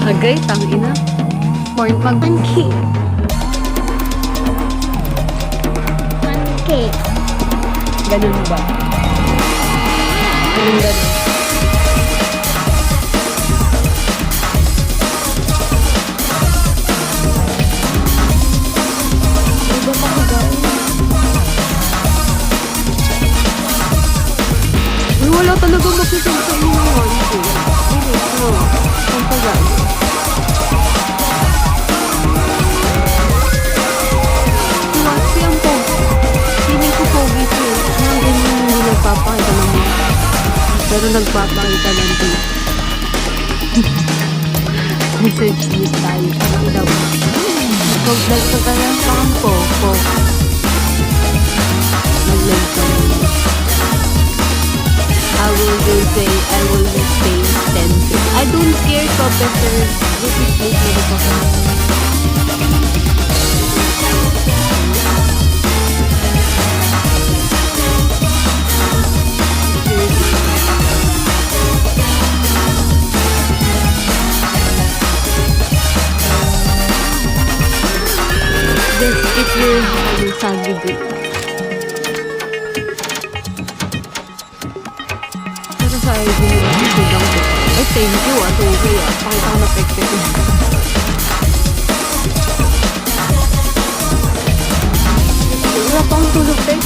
Hagay, tangina. Porn mag-pancake. Pancake. Ganun ba? Ganun. Iba pa hagay. Uy, wala talaga makikita sa inyo ng one. Bilis, no? Ang hagay. Kasi ang po, feeling ko pogi ko. Ang ganyan hindi nagpapakita ng mga. Pero nagpapakita ng po. Message niyo tayo. Parang daw. Nag-vlog ka kaya parang po. Nag-vlog ka na. I will just say 10. I don't care, Professor. This is please me, Professor. Just if you're sagid it. Pero sa ID nila, sigang ko. Ay, thank you ah. Okay ah. Pakita ko na pek-pek. Wala pang tulog pek.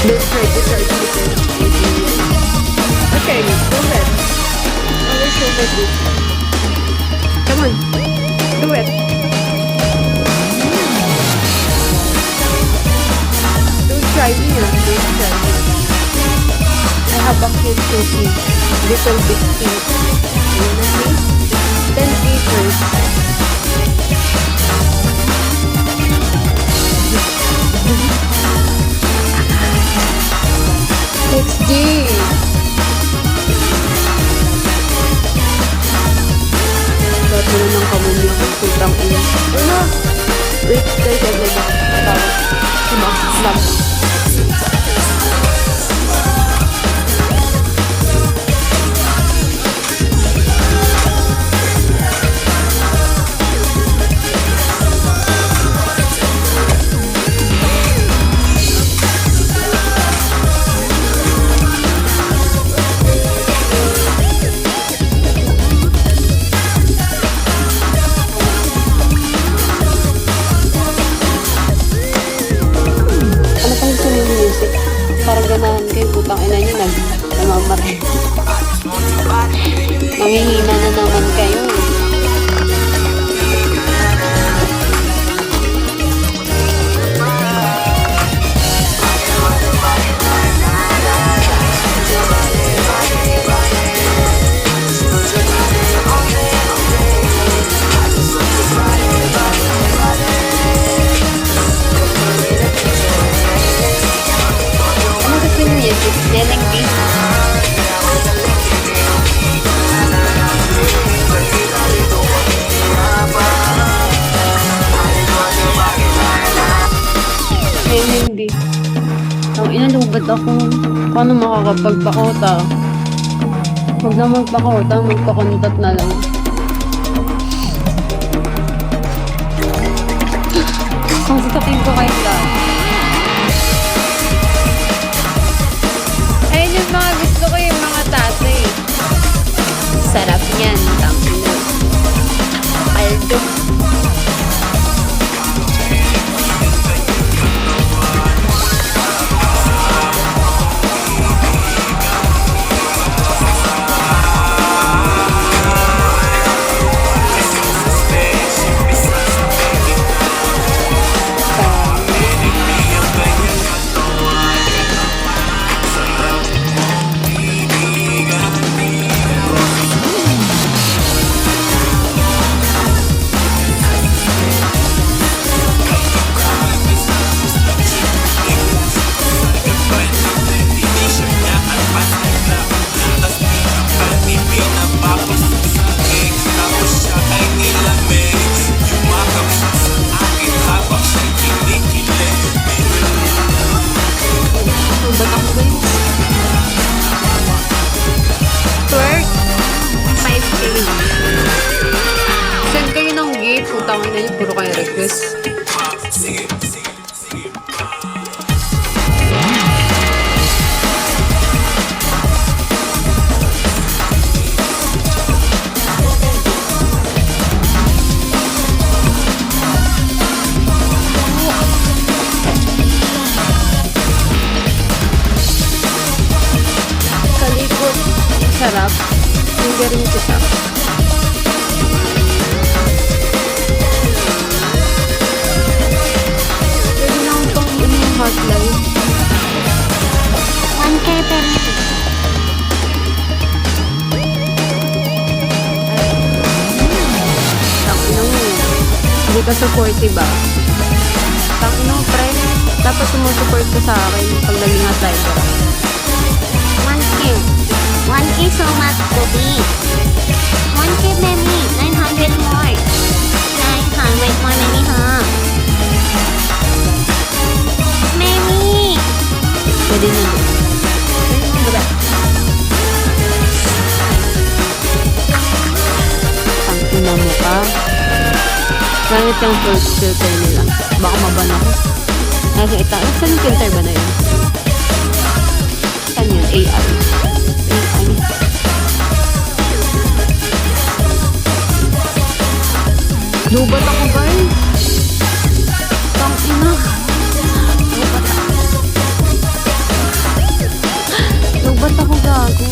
Don't try to start with it. Okay, go ahead. Always show my book. Come on. Do it. Don't try me, ah. Don't try me. I have a cute sushi. Little bit pink. You know me? 10 papers. XD. Ba't mo naman kamuli akong putang ina? Ano? Wait, guys, I'm like, slam. Parang ganahan kayo, putang ina nyo, nagmamari. Mangihina na naman kayo. Neneng B. Neneng B. Ang inalubat ako. Paano makakapagpakota? Huwag na magpakota, magpakontat na lang. Kung sasapin ko kayo lang. Ayun yung mga gusto ko, yung mga tatay. Sarap niyan, tangina. Aldo. Tingnan niyo, puro kayo request. Kalikot. Sarap. Hinggarin kita. Hotline. 1K penny. Tangina mo. Hindi ka supportive ba? Tangina mo, pre. Dapat sumusupport ka sa akin pag naging hotline ka. 1K. 1K so much to be. 1K penny. 900 more. 900 more penny ha. Penny. Pwede na din. Diba? Tangina mo ka. Gamit yung first filter nila. Baka maban ako. Nakikita. Saan yung filter ba na yun? Saan yun? AI. AI. Lubat ako ba eh? Tangina. Lubat ako gago.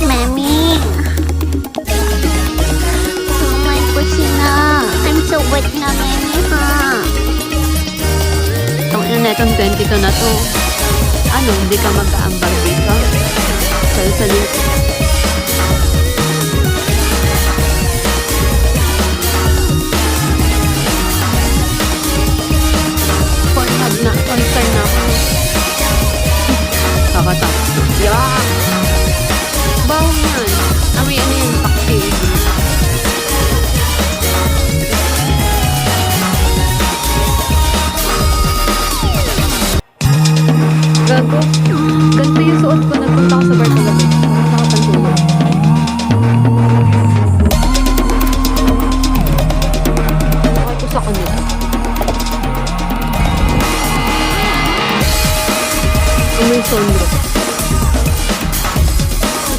Mami. Oh my kusina. I'm so wet na mami ha. Itong itong 22 na to. Ano, hindi ka magkaambag dito? Salit-salit. Pornhub na. Concern na ako. Kakatapos na. Yeah! Bawang yan. Amoy ano yung paksi. Gago. Ganito yung suot ko. Nagpunta ako sa bar kagabi. Nakapagpulog. Nakay ko sa kanila. Amoy sunroom.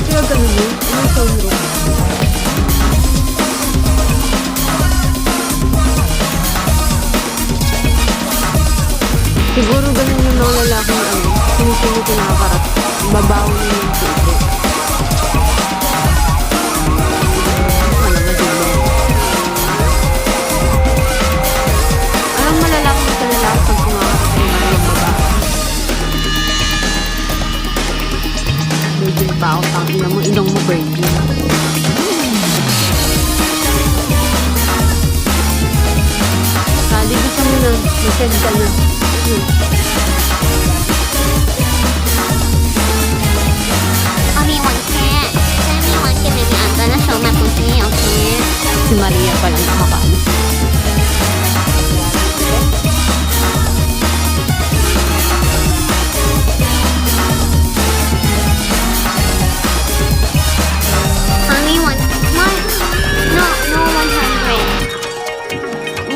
Kaya ganun yun. Amoy sunroom. Siguro ganun yung mga lalaking ano. Sinisino ko nakakarap. Babaw na yung tubig. Anong malalaking sa lalaki pag kumakakapay na yung babae? Virgin pa ako. Tangina mo, ilong mo virgin. Kali gusto mo na. Masend ka na. Only 1K. Send me 1K baby. I'm gonna show my pussy, okay? Si Maria palang nakakaano. Only one. No, no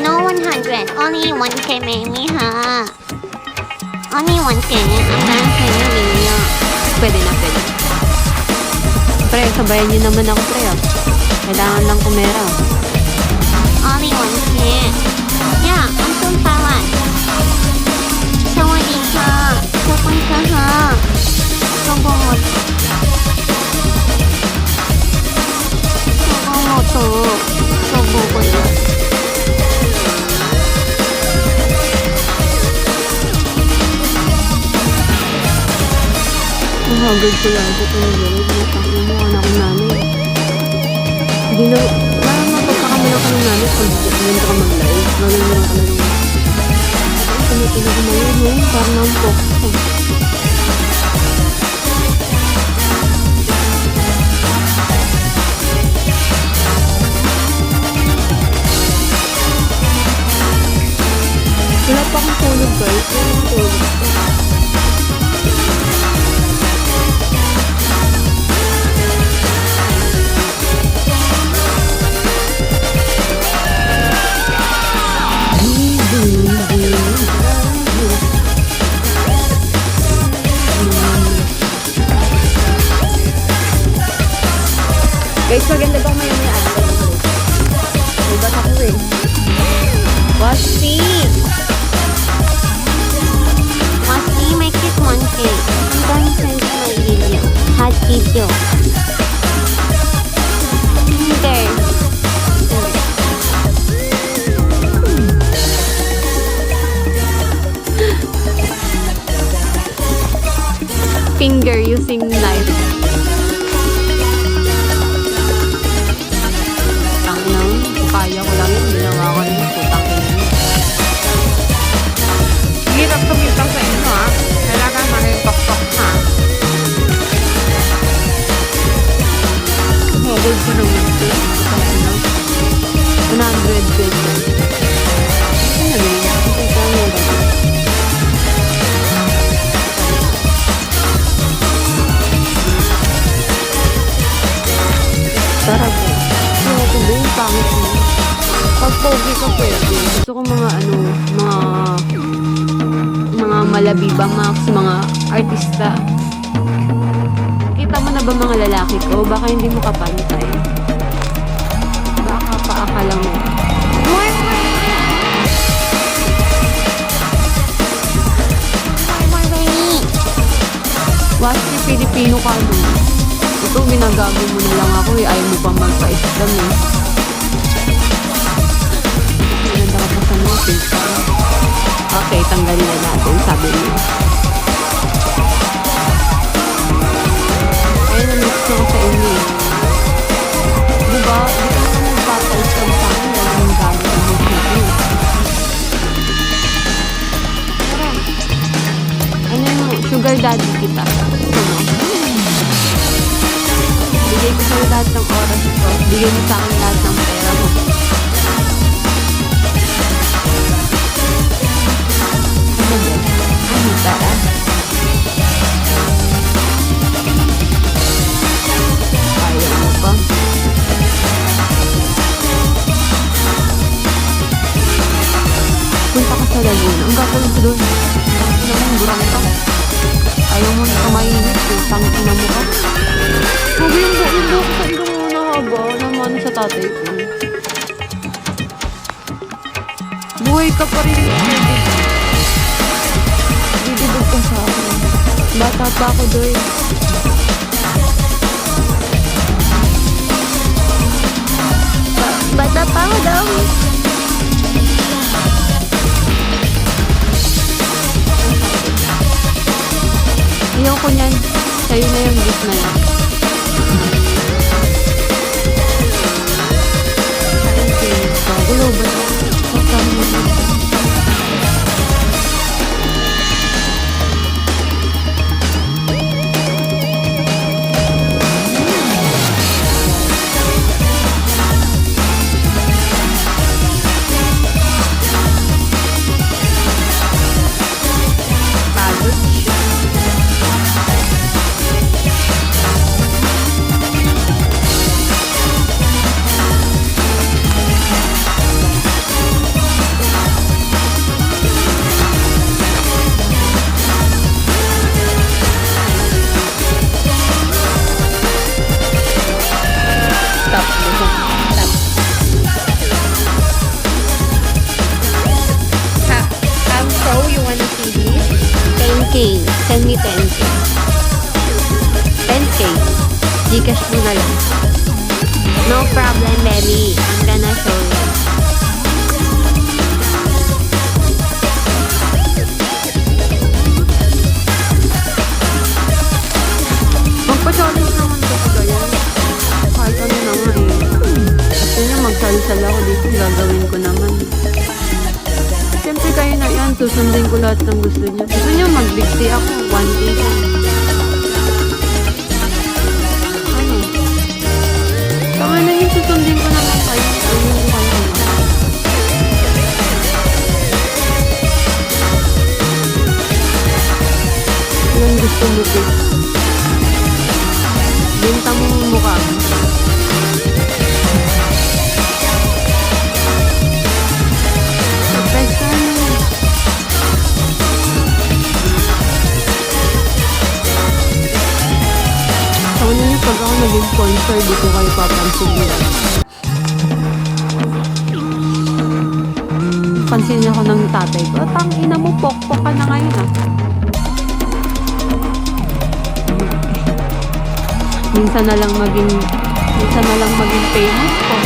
100. No 100. Only 1K baby ha. Only 1K. I'm gonna send you video. Pwede na, pwede. Pre, sabayan niyo naman ako, pre. Ah. Kailangan lang kumera. Only 1K. Yeah, I'm from Taiwan. Sawadee ka. Pupunta ha. Sogomoto. Sogomoto. Sogomoto. Mahagad ko lang ito. Matangin mo, anak ko namin. Hindi na, parang mapagkakamala ka ng namin pag ganito ka mag-live. Magandang ka na lang. Tumitin ako ngayon, no? Parang nampok. Wala pa akong tulog guys. Yung tulog ko. Guys, maganda ba may ano? May bata ko eh. Wasi! Wasi, may cute monkey. I'm going to send you my video. Hot video. There. Finger using knife. Ang nang, kaya ko lang yun. Ginawa ko yun. Putang ina. Hirap tumitaw sa inyo ha. Kailangan makipakpak ha. Hagod ko naman ito. Putang ina. 100 pesos. Ano na yun? Ito ka mo ba? Sarap eh. Gusto ko ba yung pangit mo? Pag pogi ka pwede. Gusto ko mga ano, mga malabiba, mga artista. Kita mo na ba mga lalaki ko? Baka hindi mo kapantay. Baka paakala mo. Wasi, Pilipino ka no? Ito, ginagago mo na lang ako eh. Ayaw mo pa magpa-islam eh. Maganda ka pa sa message. Okay, tanggalin na natin, sabi niyo. Ayun, na-mix ko sa inyo eh. Diba? Di ka naman nagpapa-islam sa akin. Wala nang gamit ang message niyo. Tara. Ano yung sugar daddy kita? Ano? Bigay ko sa'yo lahat ng oras ko. Bigay mo sa akin lahat ng pera mo. Ano ba? Ano tara? Ayaw mo pa? Punta ka sa Laguna. Ang gagawin ko doon. Ano mo, burang ka. Ayaw mo na mainit. Tangina mo ka. Huwag yung buko sa ilong mo na haba naman sa tatay ko. Buhay ka pa rin. Didibog ka sa akin. Bata pa ako doy. Bata pa ako daw. Ayaw ko niyan. Sa'yo na yung gift na yan. Gulo ba ito? Pagkama mo ito. Send me 10k. 10k. Gcash mo na lang. No problem, baby. I'm gonna show you. Magpa-challenge naman ko sa yan. Kahit ano naman eh. Gusto niya magsalsal ako dito. Gagawin ko naman. Siyempre kayo na yan. Susundin ko lahat ng gusto niya. Gusto niya mag-bigti ako. 1k lang. Ano? Tama na yun. Susundin ko naman kayo. Ayun ko kayo naman. Sige. Benta mo yung mukha mo. Surprise ka na. Sa una niyo, pag ako naging sponsor, di ko kayo papansin nila. Pansin ako ng tatay ko, tangina mo, pokpok ka na ngayon ah. Minsan na lang maging famous ko.